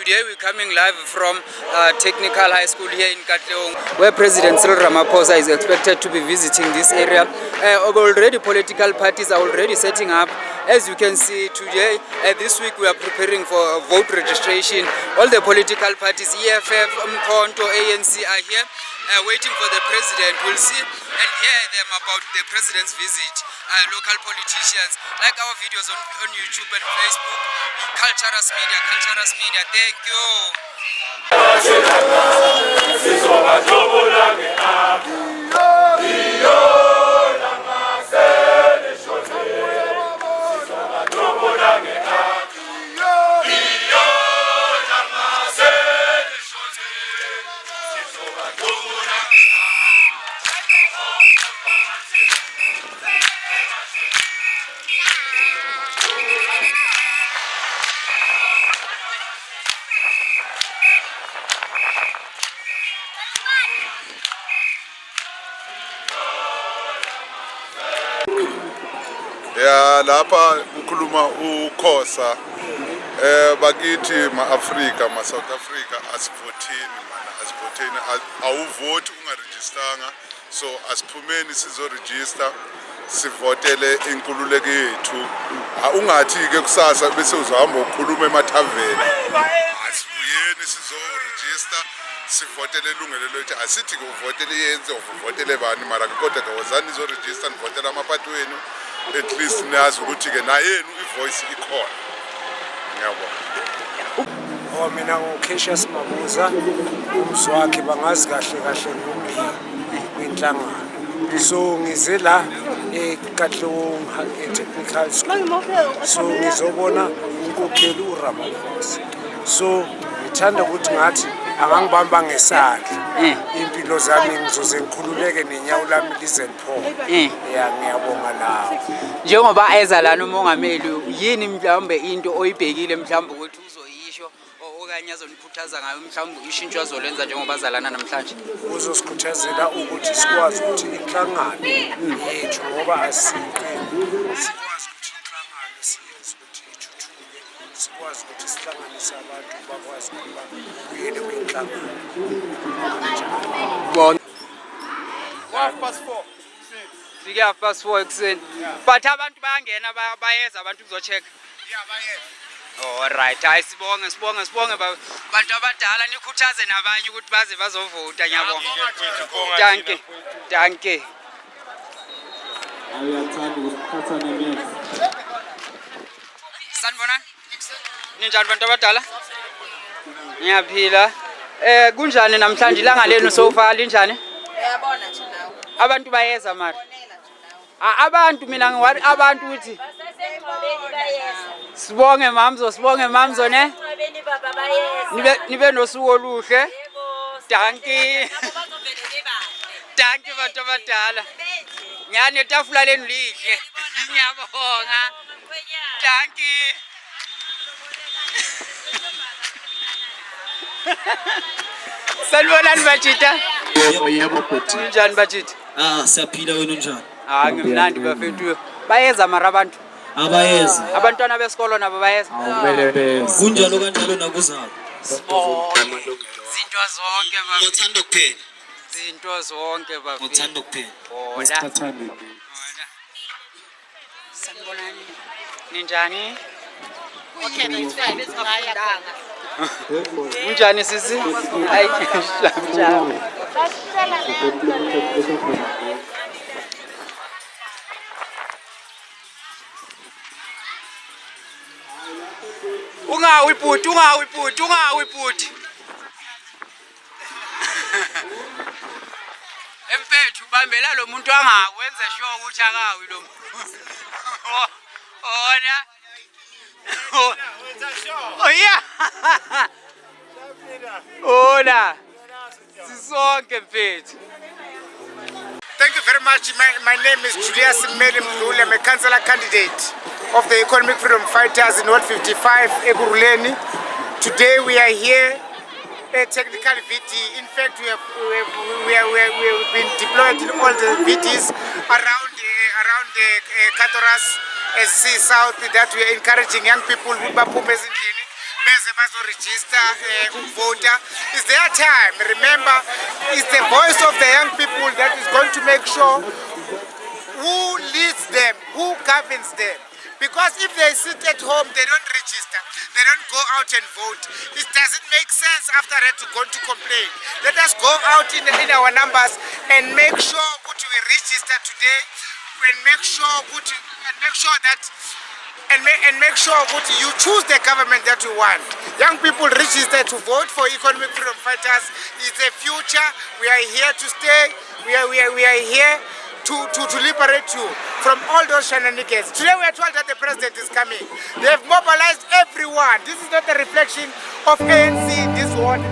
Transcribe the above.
Today we're coming live from Technical High School here in Katlehong, where President Cyril Ramaphosa is expected to be visiting this area. Already political parties are already setting up. As you can see today, this week we are preparing for vote registration. All the political parties, EFF, Umkhonto, ANC are here waiting for the president. We'll see and hear them about the president's visit. Local politicians, like our videos on YouTube and Facebook, Culture's Media, thank Ya lapha ukhuluma uKhosa bakithi ma-Afrika ma-South Africa asivoteni mana asivoteni awuvoti ungarejistanga so asiphumeni sizoregister sivotele inkululeko yethu ungathi ke kusasa bese uzahamba ukukhuluma emathaveni asibuyeni sizoregister sivotele ilungelo lethu asithi ke uvotele yenze uvotele bani mara kodwa ke wozani nizoregister nivotele amapati wenu at least nazi ukuthi ke na yenu ivoice ikhona ngiyabona. Mina ngoCassius Mabuza umswakhe bangazi kahle ngomlimi kwinhlangano so ngize la eKatlehong Technical School so ngizobona unkokheli uRamaphosa so ngithanda ukuthi ngathi angangibamba ngesandla impilo zami ngizoze ngikhululeke nenyawo lami lizeniphola ngiyabonga lawo njengoba eza lana umongameli yini mhlawumbe into oyibhekile mhlawumbe ukuthi uzoyisho okanye azonikhuthaza ngayo mhlawumbe ishintsho azolenza njengoba azalana namhlanje uzosikhuthazela ukuthi sikwazi ukuthi inhlangano yethu ngoba asiqini sikwazi ukuthi inhlangano siyenze ukuthi ithuthuke sikwazi ukuthi sihlanganise abantu bakwazi ukuba kuyele kwinhlangano bona 4:30 fike 4:30 ekuseni but abantu bayangena bayeza abantu kuzocheck bayeza alright hayi sibonge bantu abadala nikhuthaze nabanye ukuthi baze bazovota ngiyabonga danke Ayathanda ukuphatha nemizi sanibonani ninjani bantu abadala ngiyaphila kunjani namhlanje ilanga lenu so far linjani uyabona nje nawe abantu bayeza mara abantu mina ngiwathi abantu uthi sibonge mamzo ne nibe nosuku oluhle danki bantu abadala ngiyani etafula lenu lihle ngiyabonga danki sanibonani bajita yebo bhuti njani bajita siyaphila wena njani ngimnandi bafethu bayeza mara abantu abayeza abantwana besikolo nabo bayeza kumele beze kunjalo kanjalo nakuzalo zinto zonke bafethu ngothanda kuphela zinto zonke bafethu ngothanda kuphela Wasithathane sanibonani ninjani okay ngisifika bezingayadanga unjani sisi hayi njani ungawi bhuti empethu bambela lo muntu angakwenza sure ukuthi akawi lo ona oh yeah ona sisonke mfethu. Thank you very much. My name is Julius Meli Mdluli. I'm a councillor candidate of the Economic Freedom Fighters in Ward 55, Ekurhuleni. Today we are here at Technical VT. In fact, we have been deployed in all the VTs around the Katoras SC South that we are encouraging young people with Bapumbe Zindlini. beze bazoregister voter. It's their time. Remember, it's the voice of the young people that is going to make sure who leads them, who governs them. Because if they sit at home, they don't register, they don't go out and vote, it doesn't make sense after that to go to complain. Let us go out in our numbers and make sure what we register today, and make sure that you choose the government that you want. Young people register to vote for economic freedom fighters. It's the future. We are here to stay. We are here to liberate you from all those shenanigans. Today we are told that the president is coming. They have mobilized everyone. This is not a reflection of ANC in this world.